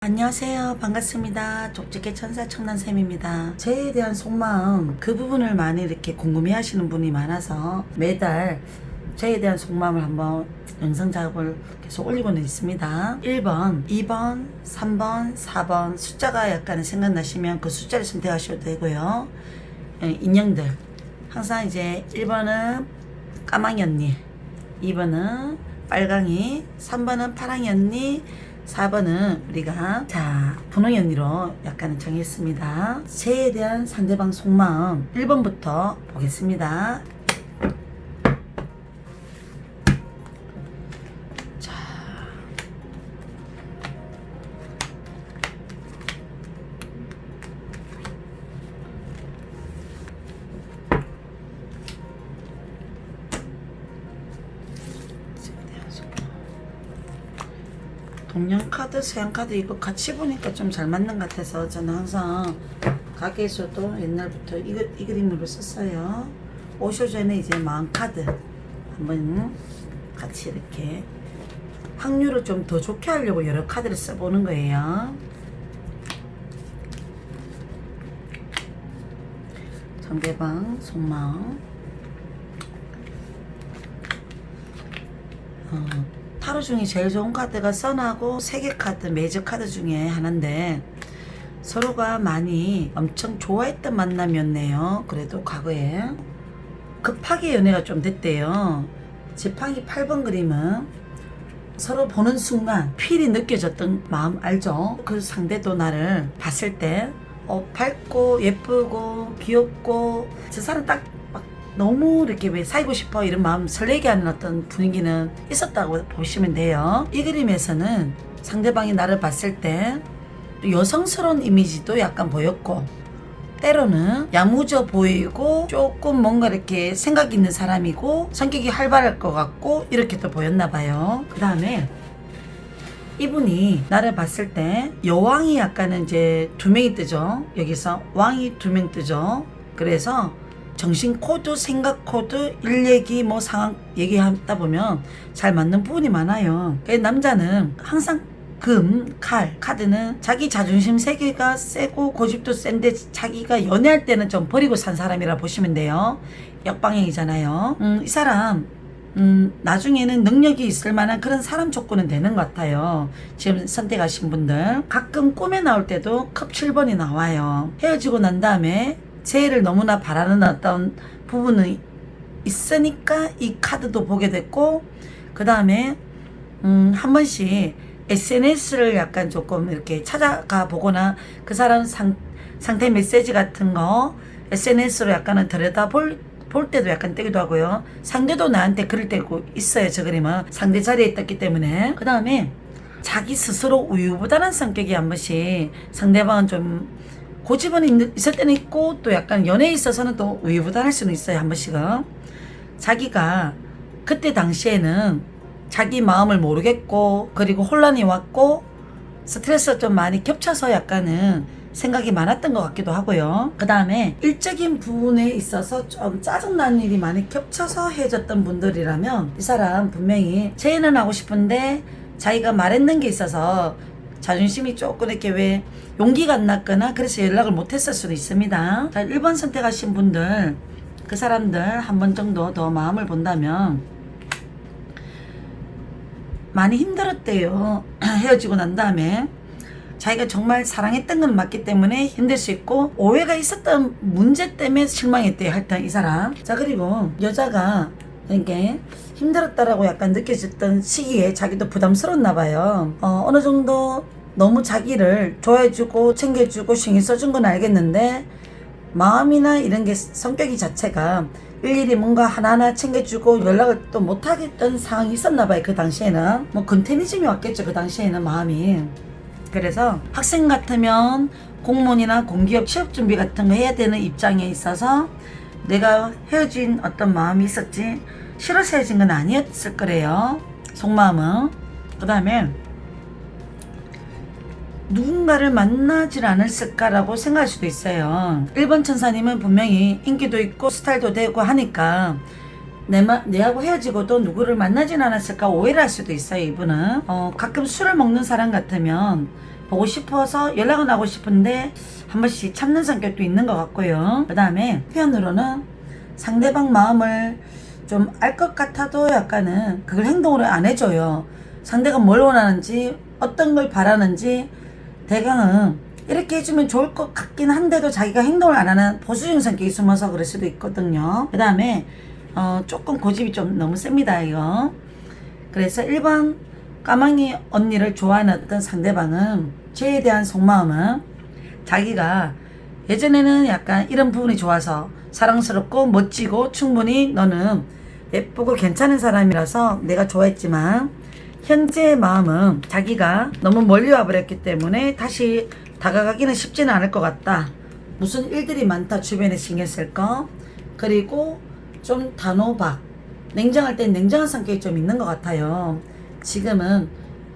안녕하세요. 반갑습니다. 족집게 천사 청란쌤입니다. 저에 대한 속마음, 그 부분을 많이 이렇게 궁금해 하시는 분이 많아서 매달 저에 대한 속마음을 한번 영상 작업을 계속 올리고는 있습니다. 1번, 2번, 3번, 4번 숫자가 약간 생각나시면 그 숫자를 선택하셔도 되고요. 인형들. 항상 이제 1번은 까망이 언니, 2번은 빨강이, 3번은 파랑이 언니, 4번은 우리가 분홍이 언니로 약간 정했습니다. 새에 대한 상대방 속마음 1번부터 보겠습니다. 자, 동양 카드, 서양 카드 이거 같이 보니까 좀 잘 맞는 것 같아서 저는 항상 가게에서도 옛날부터 이 그림으로 썼어요. 오셔 전에 이제 마음 카드 한번 같이 이렇게 확률을 좀 더 좋게 하려고 여러 카드를 써보는 거예요. 상대방 속마음. 타로 중에 제일 좋은 카드가 선하고 세계 카드, 메이저 카드 중에 하나인데 서로가 많이 엄청 좋아했던 만남이었네요. 그래도 과거에 급하게 연애가 좀 됐대요. 지팡이 8번 그림은 서로 보는 순간 필이 느껴졌던 마음 알죠? 그 상대도 나를 봤을 때 밝고 예쁘고 귀엽고 저 사람 딱 너무 이렇게 왜 사귀고 싶어 이런 마음 설레게 하는 어떤 분위기는 있었다고 보시면 돼요. 이 그림에서는 상대방이 나를 봤을 때 여성스러운 이미지도 약간 보였고 때로는 야무져 보이고 조금 뭔가 이렇게 생각 있는 사람이고 성격이 활발할 것 같고 이렇게도 보였나 봐요. 그 다음에 이분이 나를 봤을 때 여왕이 약간은 이제 2명이 뜨죠. 여기서 왕이 2명 뜨죠. 그래서 정신 코드, 생각 코드, 일 얘기, 뭐 상황 얘기하다 보면 잘 맞는 부분이 많아요. 남자는 항상 금, 칼, 카드는 자기 자존심 세계가 세고 고집도 센데 자기가 연애할 때는 좀 버리고 산 사람이라 보시면 돼요. 역방향이잖아요. 이 사람 나중에는 능력이 있을 만한 그런 사람 조건은 되는 것 같아요. 지금 선택하신 분들 가끔 꿈에 나올 때도 컵 7번이 나와요. 헤어지고 난 다음에 재해를 너무나 바라는 어떤 부분이 있으니까 이 카드도 보게 됐고 그 다음에 한 번씩 SNS를 약간 조금 이렇게 찾아가 보거나 그 사람 상태 메시지 같은 거 SNS로 약간은 들여다볼 때도 약간 뜨기도 하고요. 상대도 나한테 그럴 때고 있어요. 저 그림은 상대 자리에 떴기 때문에. 그 다음에 자기 스스로 우유부단한 성격이 한 번씩 상대방은 좀 고집은 있을 때는 있고 또 약간 연애에 있어서는 또 우유부단할 수는 있어요. 한 번씩은 자기가 그때 당시에는 자기 마음을 모르겠고 그리고 혼란이 왔고 스트레스가 좀 많이 겹쳐서 약간은 생각이 많았던 것 같기도 하고요. 그 다음에 일적인 부분에 있어서 좀 짜증나는 일이 많이 겹쳐서 헤어졌던 분들이라면 이 사람 분명히 재회는 하고 싶은데 자기가 말했는 게 있어서 자존심이 조금 이렇게 왜 용기가 안 났거나 그래서 연락을 못했을 수도 있습니다. 자, 1번 선택하신 분들 그 사람들 한 번 정도 더 마음을 본다면 많이 힘들었대요. 헤어지고 난 다음에 자기가 정말 사랑했던 건 맞기 때문에 힘들 수 있고 오해가 있었던 문제 때문에 실망했대요. 하여튼 이 사람. 자, 그리고 여자가 이렇게 힘들었다라고 약간 느껴졌던 시기에 자기도 부담스러웠나 봐요. 어느 정도 너무 자기를 좋아해주고 챙겨주고 신경 써준 건 알겠는데 마음이나 이런 게 성격이 자체가 일일이 뭔가 하나하나 챙겨주고 연락을 또 못하겠던 상황이 있었나 봐요. 그 당시에는 뭐 근태니즘이 왔겠죠. 그 당시에는 마음이. 그래서 학생 같으면 공무원이나 공기업 취업 준비 같은 거 해야 되는 입장에 있어서 내가 헤어진 어떤 마음이 있었지 싫어서 헤어진 건 아니었을 거래요. 속마음은. 그 다음에 누군가를 만나질 않았을까라고 생각할 수도 있어요. 1번 천사님은 분명히 인기도 있고 스타일도 되고 하니까 내하고 헤어지고도 누구를 만나진 않았을까 오해를 할 수도 있어요. 이분은 가끔 술을 먹는 사람 같으면 보고 싶어서 연락은 하고 싶은데 한 번씩 참는 성격도 있는 것 같고요. 그 다음에 표현으로는 상대방 마음을 좀 알 것 같아도 약간은 그걸 행동으로 안 해줘요. 상대가 뭘 원하는지 어떤 걸 바라는지 대강은 이렇게 해주면 좋을 것 같긴 한데도 자기가 행동을 안 하는 보수적인 성격이 숨어서 그럴 수도 있거든요. 그 다음에 조금 고집이 좀 너무 셉니다 이거. 그래서 1번 까망이 언니를 좋아하는 어떤 상대방은 쟤에 대한 속마음은 자기가 예전에는 약간 이런 부분이 좋아서 사랑스럽고 멋지고 충분히 너는 예쁘고 괜찮은 사람이라서 내가 좋아했지만 현재의 마음은 자기가 너무 멀리 와버렸기 때문에 다시 다가가기는 쉽지는 않을 것 같다. 무슨 일들이 많다 주변에 신경 쓸 거. 그리고 좀 단호박 냉정할 땐 냉정한 성격이 좀 있는 것 같아요. 지금은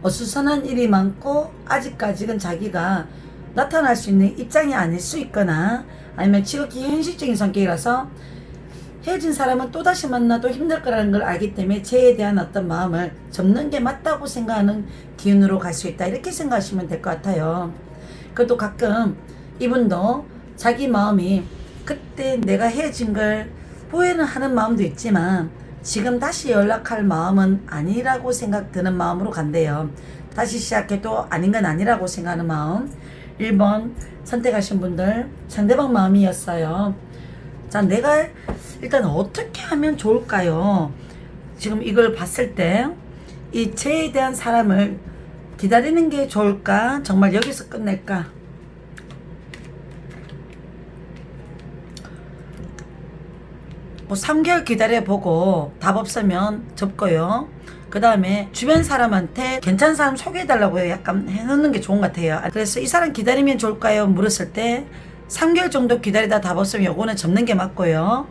어수선한 일이 많고 아직까지는 자기가 나타날 수 있는 입장이 아닐 수 있거나 아니면 지극히 현실적인 성격이라서 헤어진 사람은 또다시 만나도 힘들 거라는 걸 알기 때문에 쟤에 대한 어떤 마음을 접는 게 맞다고 생각하는 기운으로 갈 수 있다 이렇게 생각하시면 될 것 같아요. 그것도 가끔 이분도 자기 마음이 그때 내가 헤어진 걸 후회는 하는 마음도 있지만 지금 다시 연락할 마음은 아니라고 생각드는 마음으로 간대요. 다시 시작해도 아닌 건 아니라고 생각하는 마음. 1번 선택하신 분들 상대방 마음이었어요. 자, 내가 일단 어떻게 하면 좋을까요? 지금 이걸 봤을 때 이 쟤에 대한 사람을 기다리는 게 좋을까? 정말 여기서 끝낼까? 뭐 3개월 기다려보고 답 없으면 접고요. 그 다음에 주변 사람한테 괜찮은 사람 소개해달라고 약간 해놓는 게 좋은 것 같아요. 그래서 이 사람 기다리면 좋을까요? 물었을 때 3개월 정도 기다리다 답 없으면 요거는 접는 게 맞고요.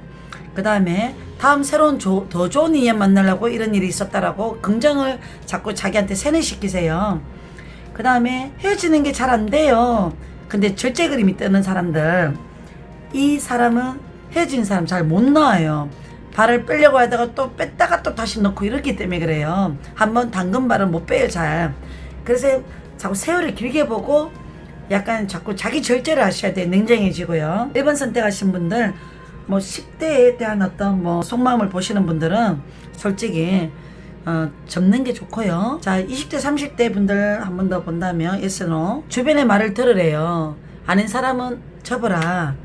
그 다음에 다음 새로운 더 좋은 인연 만나려고 이런 일이 있었다라고 긍정을 자꾸 자기한테 세뇌시키세요. 그 다음에 헤어지는 게 잘 안 돼요. 근데 절제 그림이 뜨는 사람들, 이 사람은 헤어진 사람 잘 못 나와요. 발을 빼려고 하다가 또 뺐다가 또 다시 넣고 이렇기 때문에 그래요. 한번 담근 발은 못 빼요 잘. 그래서 자꾸 세월을 길게 보고 약간 자꾸 자기 절제를 하셔야 돼요. 냉정해지고요. 1번 선택하신 분들 뭐 10대에 대한 어떤 뭐 속마음을 보시는 분들은 솔직히 접는 게 좋고요. 자, 20대 30대 분들 한 번 더 본다면 yes no 주변의 말을 들으래요. 아닌 사람은 접어라.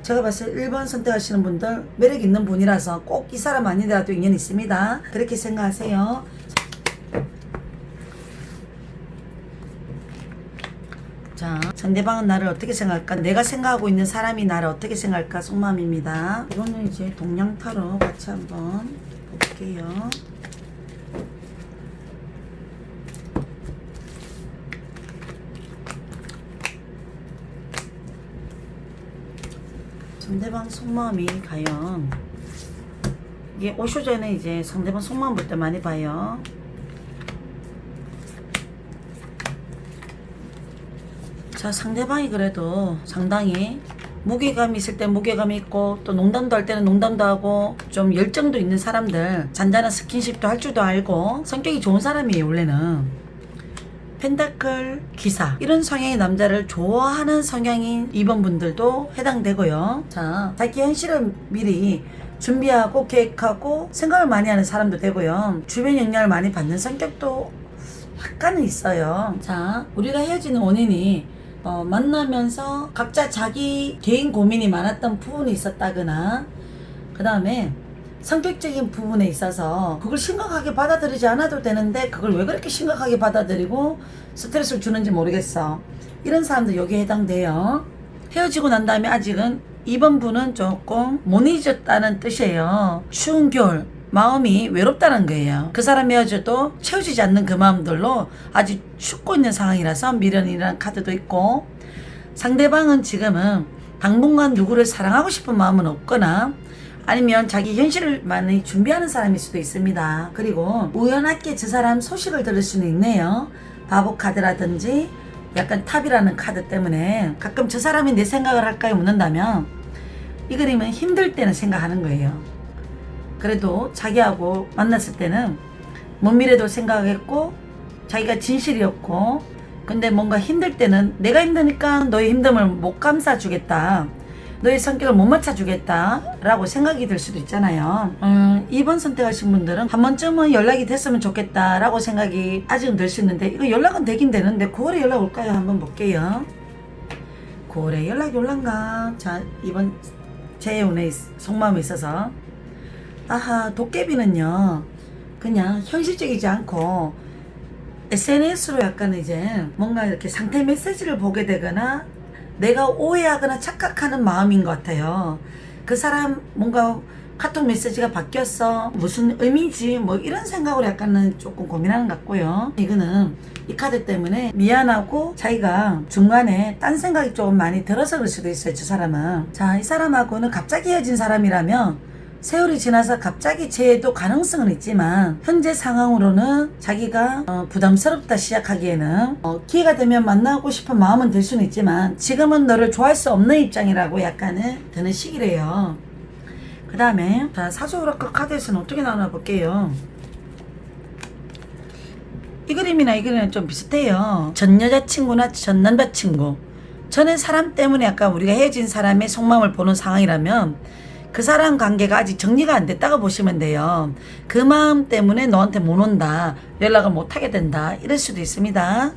제가 봤을 때 1번 선택하시는 분들 매력 있는 분이라서 꼭 이 사람 아니더라도 인연이 있습니다. 그렇게 생각하세요. 자, 상대방은 나를 어떻게 생각할까? 내가 생각하고 있는 사람이 나를 어떻게 생각할까? 속마음입니다. 이거는 이제 동양타로 같이 한번 볼게요. 상대방 속마음이 과연 이게 오쇼 전에 이제 상대방 속마음 볼 때 많이 봐요. 자, 상대방이 그래도 상당히 무게감이 있을 때 무게감이 있고 또 농담도 할 때는 농담도 하고 좀 열정도 있는 사람들, 잔잔한 스킨십도 할 줄도 알고 성격이 좋은 사람이에요. 원래는 펜타클 기사 이런 성향의 남자를 좋아하는 성향인 2번 분들도 해당되고요. 자, 자기 현실을 미리 준비하고 계획하고 생각을 많이 하는 사람도 되고요. 주변 영향을 많이 받는 성격도 약간은 있어요. 자, 우리가 헤어지는 원인이 만나면서 각자 자기 개인 고민이 많았던 부분이 있었다거나 그 다음에 성격적인 부분에 있어서 그걸 심각하게 받아들이지 않아도 되는데 그걸 왜 그렇게 심각하게 받아들이고 스트레스를 주는지 모르겠어. 이런 사람들 여기에 해당돼요. 헤어지고 난 다음에 아직은 2번 분은 조금 못 잊었다는 뜻이에요. 추운 겨울 마음이 외롭다는 거예요. 그 사람이 헤어져도 채워지지 않는 그 마음들로 아직 춥고 있는 상황이라서 미련이라는 카드도 있고, 상대방은 지금은 당분간 누구를 사랑하고 싶은 마음은 없거나 아니면 자기 현실을 많이 준비하는 사람일 수도 있습니다. 그리고 우연하게 저 사람 소식을 들을 수는 있네요. 바보 카드라든지 약간 탑이라는 카드 때문에 가끔 저 사람이 내 생각을 할까요 묻는다면 이 그림은 힘들 때는 생각하는 거예요. 그래도 자기하고 만났을 때는 먼 미래도 생각했고 자기가 진실이었고 근데 뭔가 힘들 때는 내가 힘드니까 너의 힘듦을 못 감싸주겠다, 너의 성격을 못 맞춰주겠다 라고 생각이 들 수도 있잖아요. 2번 선택하신 분들은 한 번쯤은 연락이 됐으면 좋겠다 라고 생각이 아직은 들 수 있는데, 이거 연락은 되긴 되는데 9월에 연락 올까요? 한번 볼게요. 9월에 연락이 올란가? 자, 이번 재운의 속마음이 있어서, 아하, 도깨비는요 그냥 현실적이지 않고 SNS로 약간 이제 뭔가 이렇게 상태 메시지를 보게 되거나 내가 오해하거나 착각하는 마음인 것 같아요. 그 사람 뭔가 카톡 메시지가 바뀌었어, 무슨 의미지, 뭐 이런 생각으로 약간은 조금 고민하는 것 같고요. 이거는 이 카드 때문에 미안하고 자기가 중간에 딴 생각이 조금 많이 들어서 그럴 수도 있어요, 저 사람은. 자, 이 사람하고는 갑자기 헤어진 사람이라면 세월이 지나서 갑자기 재해도 가능성은 있지만, 현재 상황으로는 자기가 부담스럽다 시작하기에는 기회가 되면 만나고 싶은 마음은 들 수는 있지만 지금은 너를 좋아할 수 없는 입장이라고 약간은 드는 시기래요. 그 다음에 자, 사주오라클 카드에서는 어떻게 나오나 볼게요. 이 그림이나 이 그림은 좀 비슷해요. 전 여자친구나 전 남자친구, 전에 사람 때문에 약간 우리가 헤어진 사람의 속마음을 보는 상황이라면 그 사람 관계가 아직 정리가 안 됐다고 보시면 돼요. 그 마음 때문에 너한테 못 온다, 연락을 못 하게 된다, 이럴 수도 있습니다.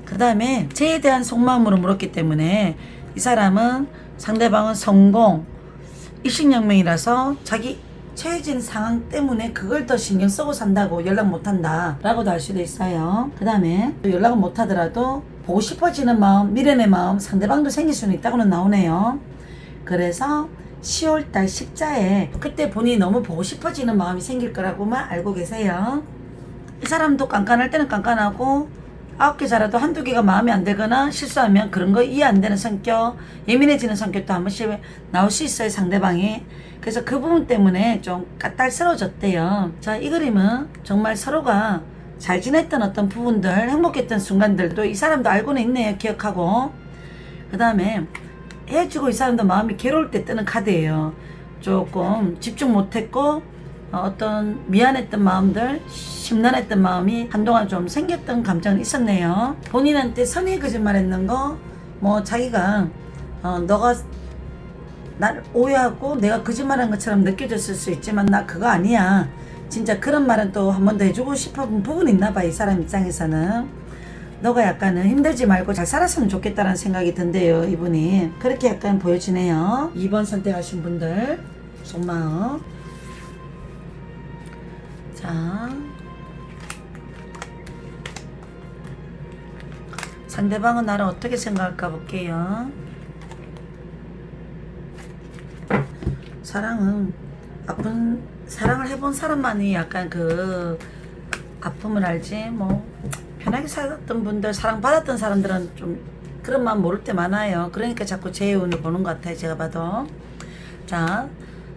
그 다음에 재에 대한 속마음으로 물었기 때문에 이 사람은, 상대방은 성공, 일식영명이라서 자기 처해진 상황 때문에 그걸 더 신경 쓰고 산다고 연락 못 한다 라고도 할 수도 있어요. 그 다음에 연락은 못 하더라도 보고 싶어지는 마음, 미련의 마음, 상대방도 생길 수는 있다고는 나오네요. 그래서 10월달 십자에 그때 본인이 너무 보고 싶어지는 마음이 생길 거라고만 알고 계세요. 이 사람도 깐깐할 때는 깐깐하고 9개 잘해도 한두 개가 마음에 안 들거나 실수하면 그런 거 이해 안 되는 성격, 예민해지는 성격도 한 번씩 나올 수 있어요, 상대방이. 그래서 그 부분 때문에 좀 까탈스러워졌대요. 자, 이 그림은 정말 서로가 잘 지냈던 어떤 부분들, 행복했던 순간들도 이 사람도 알고는 있네요, 기억하고. 그 다음에 헤어지고 이 사람도 마음이 괴로울 때 뜨는 카드예요. 조금 집중 못했고 어떤 미안했던 마음들, 심란했던 마음이 한동안 좀 생겼던 감정은 있었네요. 본인한테 선의 거짓말 했는 거, 뭐 자기가 너가 날 오해하고 내가 거짓말한 것처럼 느껴졌을 수 있지만 나 그거 아니야, 진짜 그런 말은 또 한 번 더 해주고 싶은 부분이 있나 봐, 이 사람 입장에서는. 너가 약간은 힘들지 말고 잘 살았으면 좋겠다는 생각이 든대요, 이분이. 그렇게 약간 보여지네요. 2번 선택하신 분들 속마음. 자, 상대방은 나를 어떻게 생각할까 볼게요. 사랑은 아픈 사랑을 해본 사람만이 약간 그 아픔을 알지, 뭐 편하게 살았던 분들, 사랑받았던 사람들은 좀 그런 마음 모를 때 많아요. 그러니까 자꾸 제 운을 보는 것 같아요, 제가 봐도. 자,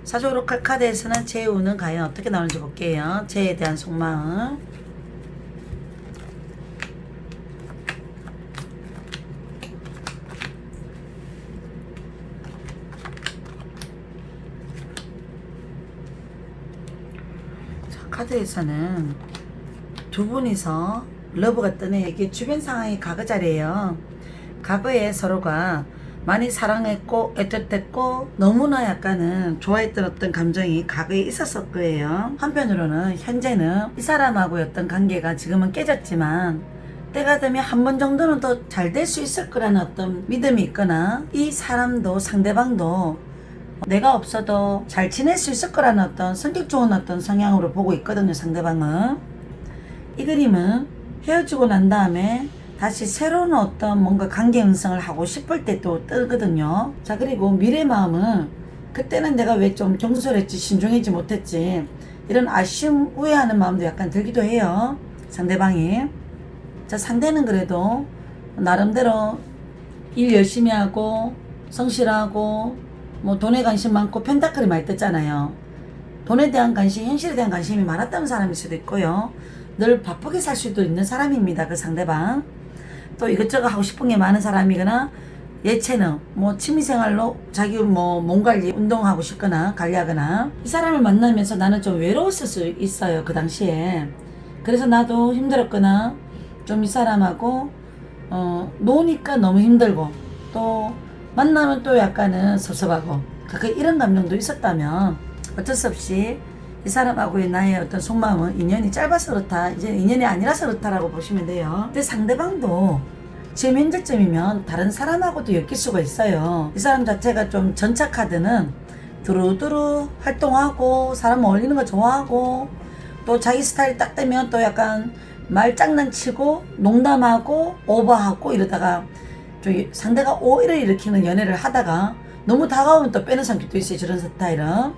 사주오라클 카드에서는 제 운은 과연 어떻게 나오는지 볼게요. 제에 대한 속마음. 자, 카드에서는 두 분이서 러브가 뜨네. 이게 주변 상황이 과거 자리예요. 과거에 서로가 많이 사랑했고 애틋했고 너무나 약간은 좋아했던 어떤 감정이 과거에 있었을 거예요. 한편으로는 현재는 이 사람하고의 어떤 관계가 지금은 깨졌지만 때가 되면 한 번 정도는 더 잘 될 수 있을 거라는 어떤 믿음이 있거나, 이 사람도 상대방도 내가 없어도 잘 지낼 수 있을 거라는 어떤 성격 좋은 어떤 성향으로 보고 있거든요, 상대방은. 이 그림은 헤어지고 난 다음에 다시 새로운 어떤 뭔가 관계 형성을 하고 싶을 때 또 뜨거든요. 자, 그리고 미래 마음은 그때는 내가 왜 좀 경솔했지, 신중하지 못했지, 이런 아쉬움, 후회하는 마음도 약간 들기도 해요, 상대방이. 자, 상대는 그래도 나름대로 일 열심히 하고 성실하고 뭐 돈에 관심 많고 펜타클이 많이 떴잖아요. 돈에 대한 관심, 현실에 대한 관심이 많았다는 사람일 수도 있고요. 늘 바쁘게 살 수도 있는 사람입니다, 그 상대방. 또 이것저것 하고 싶은 게 많은 사람이거나 예체능, 뭐 취미생활로 자기 뭐 몸관리, 운동하고 싶거나 관리하거나. 이 사람을 만나면서 나는 좀 외로웠을 수 있어요, 그 당시에. 그래서 나도 힘들었거나 좀 이 사람하고 노니까 너무 힘들고 또 만나면 또 약간은 섭섭하고 이런 감정도 있었다면 어쩔 수 없이 이 사람하고의 나의 어떤 속마음은 인연이 짧아서 그렇다, 이제 인연이 아니라서 그렇다라고 보시면 돼요. 근데 상대방도 지금 현재점이면 다른 사람하고도 엮일 수가 있어요. 이 사람 자체가 좀 전차 카드는 두루두루 활동하고 사람 어울리는 거 좋아하고 또 자기 스타일 딱 되면 또 약간 말 장난치고 농담하고 오버하고 이러다가 좀 상대가 오해를 일으키는 연애를 하다가 너무 다가오면 또 빼는 성격도 있어요. 저런 스타일은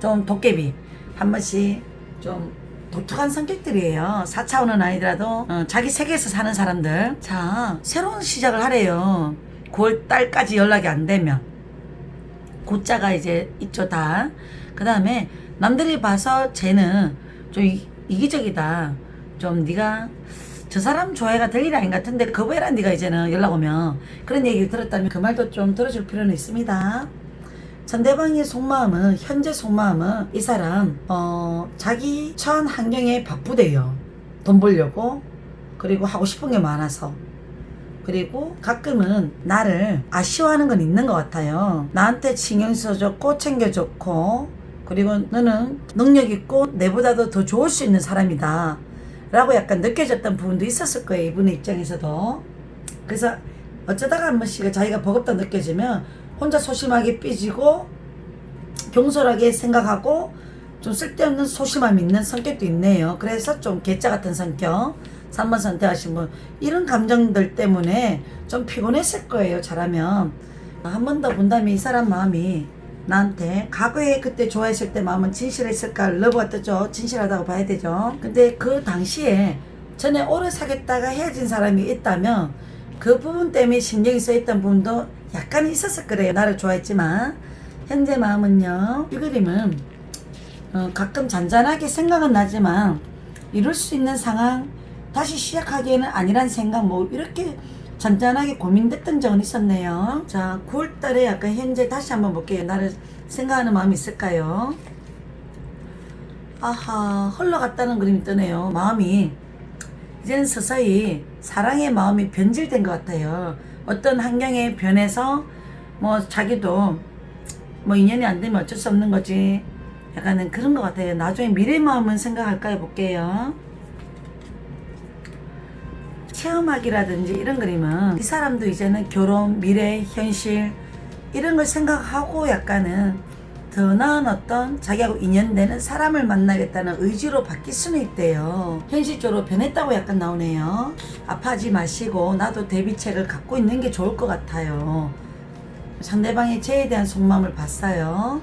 좀 도깨비 한 번씩 좀 독특한 성격들이에요. 4차원은 아니더라도 자기 세계에서 사는 사람들. 자, 새로운 시작을 하래요. 9월 달까지 연락이 안 되면 고자가 이제 있죠 다. 그 다음에 남들이 봐서 쟤는 좀 이기적이다, 좀 네가 저 사람 좋아해가 될 일이 아닌 것 같은데 거부해라 네가 이제는 연락 오면, 그런 얘기를 들었다면 그 말도 좀 들어줄 필요는 있습니다. 상대방의 속마음은, 현재 속마음은 이 사람 자기 처한 환경에 바쁘대요. 돈 벌려고, 그리고 하고 싶은 게 많아서, 그리고 가끔은 나를 아쉬워하는 건 있는 것 같아요. 나한테 신경 써줬고 챙겨줬고, 그리고 너는 능력 있고 내보다도 더 좋을 수 있는 사람이다 라고 약간 느껴졌던 부분도 있었을 거예요, 이분의 입장에서도. 그래서 어쩌다가 한 번씩 자기가 버겁다 느껴지면 혼자 소심하게 삐지고 경솔하게 생각하고 좀 쓸데없는 소심함이 있는 성격도 있네요. 그래서 좀 괴짜 같은 성격 3번 선택하신 분, 이런 감정들 때문에 좀 피곤했을 거예요. 잘하면 한 번 더 본다면 이 사람 마음이 나한테 과거에 그때 좋아했을 때 마음은 진실했을까? 러브가 뜨죠. 진실하다고 봐야 되죠. 근데 그 당시에 전에 오래 사귀었다가 헤어진 사람이 있다면 그 부분 때문에 신경이 써있던 부분도 약간 있었을 거래요. 나를 좋아했지만 현재 마음은요, 이 그림은 가끔 잔잔하게 생각은 나지만 이룰 수 있는 상황, 다시 시작하기에는 아니란 생각, 뭐 이렇게 잔잔하게 고민됐던 적은 있었네요. 자, 9월달에 약간 현재 다시 한번 볼게요. 나를 생각하는 마음이 있을까요? 아하, 흘러갔다는 그림이 뜨네요. 마음이 이제는 서서히 사랑의 마음이 변질된 것 같아요. 어떤 환경에 변해서 뭐 자기도 뭐 인연이 안 되면 어쩔 수 없는 거지, 약간은 그런 것 같아요. 나중에 미래 마음은 생각할까요? 볼게요. 체험하기라든지 이런 그림은 이 사람도 이제는 결혼, 미래, 현실 이런 걸 생각하고 약간은 더 나은 어떤 자기하고 인연되는 사람을 만나겠다는 의지로 바뀔 수는 있대요. 현실적으로 변했다고 약간 나오네요. 아파하지 마시고 나도 대비책을 갖고 있는 게 좋을 것 같아요. 상대방의 죄에 대한 속마음을 봤어요.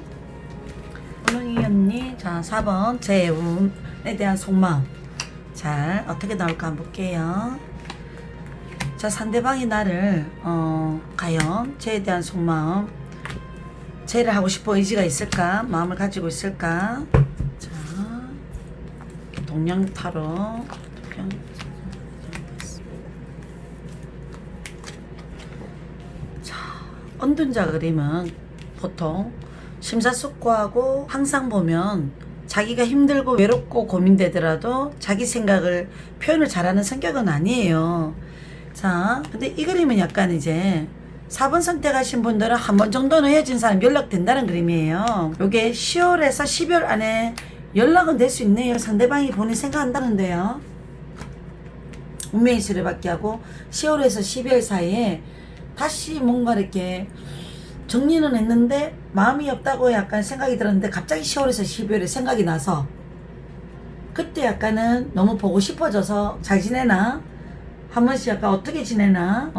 운이 언니, 자 4번 재운에 대한 속마음. 자, 어떻게 나올까 한번 볼게요. 자, 상대방이 나를 과연 죄에 대한 속마음, 죄를 하고 싶어 의지가 있을까? 마음을 가지고 있을까? 자, 동양 타로. 자, 언둔자 그림은 보통 심사숙고하고 항상 보면 자기가 힘들고 외롭고 고민되더라도 자기 생각을 표현을 잘하는 성격은 아니에요. 자, 근데 이 그림은 약간 이제 4번 선택하신 분들은 한 번 정도는 헤어진 사람 연락된다는 그림이에요. 요게 10월에서 12월 안에 연락은 될 수 있네요. 상대방이 본인 생각한다는데요. 운명의 수레받기 하고 10월에서 12월 사이에 다시 뭔가 이렇게 정리는 했는데 마음이 없다고 약간 생각이 들었는데 갑자기 10월에서 12월에 생각이 나서 그때 약간은 너무 보고 싶어져서 잘 지내나? 한 번씩 약간 어떻게 지내나?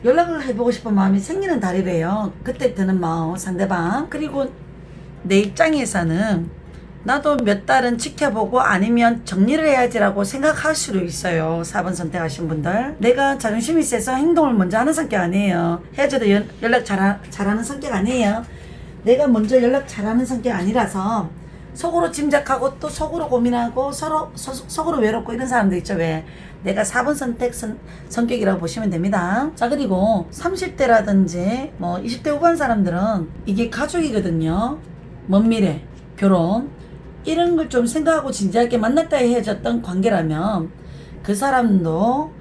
연락을 해보고 싶은 마음이 생기는 달이래요. 그때 드는 마음, 상대방. 그리고 내 입장에서는 나도 몇 달은 지켜보고 아니면 정리를 해야지라고 생각할 수도 있어요. 4번 선택하신 분들. 내가 자존심이 세서 행동을 먼저 하는 성격 아니에요. 헤어져도 연락 잘하는 성격 아니에요. 내가 먼저 연락 잘하는 성격 아니라서 속으로 짐작하고 또 속으로 고민하고 서로 속으로 외롭고 이런 사람들 있죠. 왜? 내가 4번 선택 성격이라고 보시면 됩니다. 자, 그리고 30대라든지 뭐 20대 후반 사람들은 이게 가족이거든요. 먼 미래, 결혼 이런 걸 좀 생각하고 진지하게 만났다 헤어졌던 관계라면 그 사람도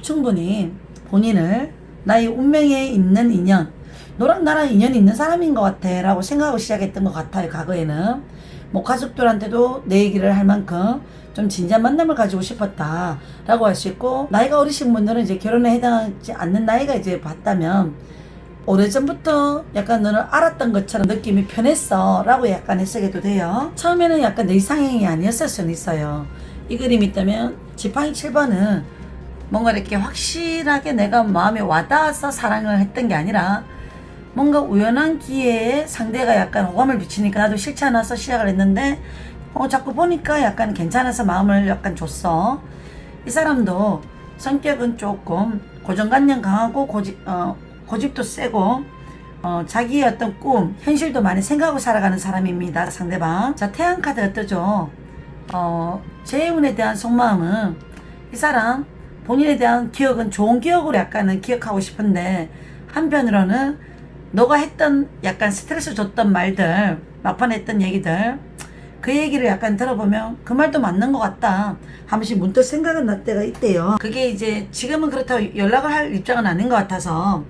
충분히 본인을 나의 운명에 있는 인연, 너랑 나랑 인연이 있는 사람인 것 같아 라고 생각하고 시작했던 것 같아요. 과거에는 뭐 가족들한테도 내 얘기를 할 만큼 좀 진지한 만남을 가지고 싶었다 라고 할 수 있고, 나이가 어리신 분들은 이제 결혼에 해당하지 않는 나이가 이제 봤다면 오래전부터 약간 너를 알았던 것처럼 느낌이 편했어 라고 약간 해석해도 돼요. 처음에는 약간 내 이상형이 아니었을 수는 있어요. 이 그림이 있다면 지팡이 7번은 뭔가 이렇게 확실하게 내가 마음에 와닿아서 사랑을 했던 게 아니라 뭔가 우연한 기회에 상대가 약간 호감을 비치니까 나도 싫지 않아서 시작을 했는데 자꾸 보니까 약간 괜찮아서 마음을 약간 줬어. 이 사람도 성격은 조금 고정관념 강하고 고집도 세고 자기의 어떤 꿈, 현실도 많이 생각하고 살아가는 사람입니다. 상대방. 자, 태양 카드가 뜨죠. 재운에 대한 속마음은 이 사람 본인에 대한 기억은 좋은 기억으로 약간은 기억하고 싶은데, 한편으로는 너가 했던 약간 스트레스 줬던 말들, 막판에 했던 얘기들, 그 얘기를 약간 들어보면 그 말도 맞는 것 같다 한 번씩 문득 생각은 날 때가 있대요. 그게 이제 지금은 그렇다고 연락을 할 입장은 아닌 것 같아서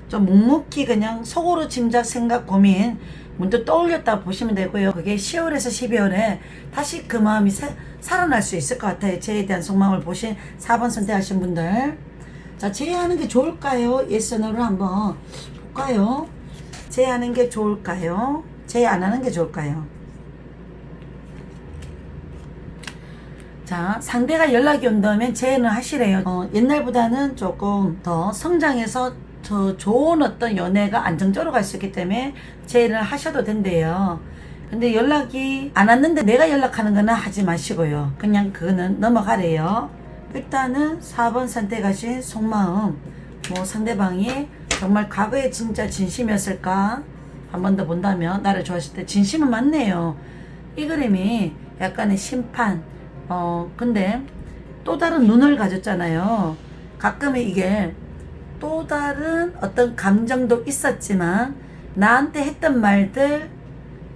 좀 묵묵히 그냥 속으로 짐작, 생각, 고민 문득 떠올렸다 보시면 되고요. 그게 10월에서 12월에 다시 그 마음이 살아날 수 있을 것 같아요. 제에 대한 속마음을 보신 4번 선택하신 분들, 자, 제하는 게 좋을까요? 예스, 노를 한번 볼까요? 제하는 게 좋을까요? 제 안 하는 게 좋을까요? 자, 상대가 연락이 온다면 제는 하시래요. 옛날보다는 조금 더 성장해서 더 좋은 어떤 연애가 안정적으로 갈 수 있기 때문에 제를 하셔도 된대요. 근데 연락이 안 왔는데 내가 연락하는 거는 하지 마시고요. 그냥 그거는 넘어가래요. 일단은 4번 선택하신 속마음, 뭐 상대방이 정말 과거에 진짜 진심이었을까 한 번 더 본다면, 나를 좋아했을 때 진심은 맞네요. 이 그림이 약간의 심판, 근데 또 다른 눈을 가졌잖아요. 가끔은 이게 또 다른 어떤 감정도 있었지만 나한테 했던 말들,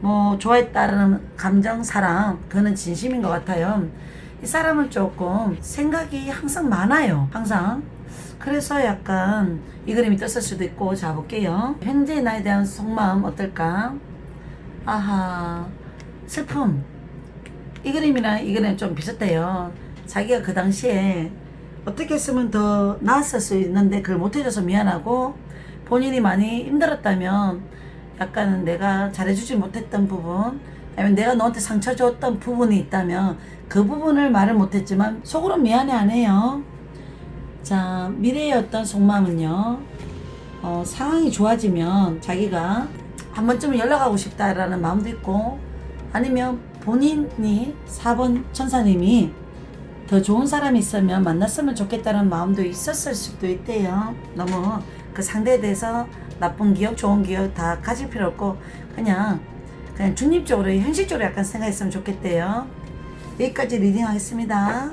뭐 좋아했다는 감정, 사랑, 그거는 진심인 것 같아요. 이 사람은 조금 생각이 항상 많아요. 항상. 그래서 약간 이 그림이 떴을 수도 있고. 자, 볼게요. 현재 나에 대한 속마음 어떨까? 아하, 슬픔. 이 그림이랑 이 그림 좀 비슷해요. 자기가 그 당시에 어떻게 했으면 더 나았을 수 있는데 그걸 못해줘서 미안하고, 본인이 많이 힘들었다면 약간은 내가 잘해주지 못했던 부분, 아니면 내가 너한테 상처 줬던 부분이 있다면 그 부분을 말을 못했지만 속으로 미안해 안 해요. 자, 미래의 어떤 속마음은요, 상황이 좋아지면 자기가 한 번쯤은 연락하고 싶다라는 마음도 있고, 아니면 본인이 4번 천사님이 더 좋은 사람이 있으면 만났으면 좋겠다는 마음도 있었을 수도 있대요. 너무 그 상대에 대해서 나쁜 기억, 좋은 기억 다 가질 필요 없고 그냥 중립적으로, 현실적으로 약간 생각했으면 좋겠대요. 여기까지 리딩 하겠습니다.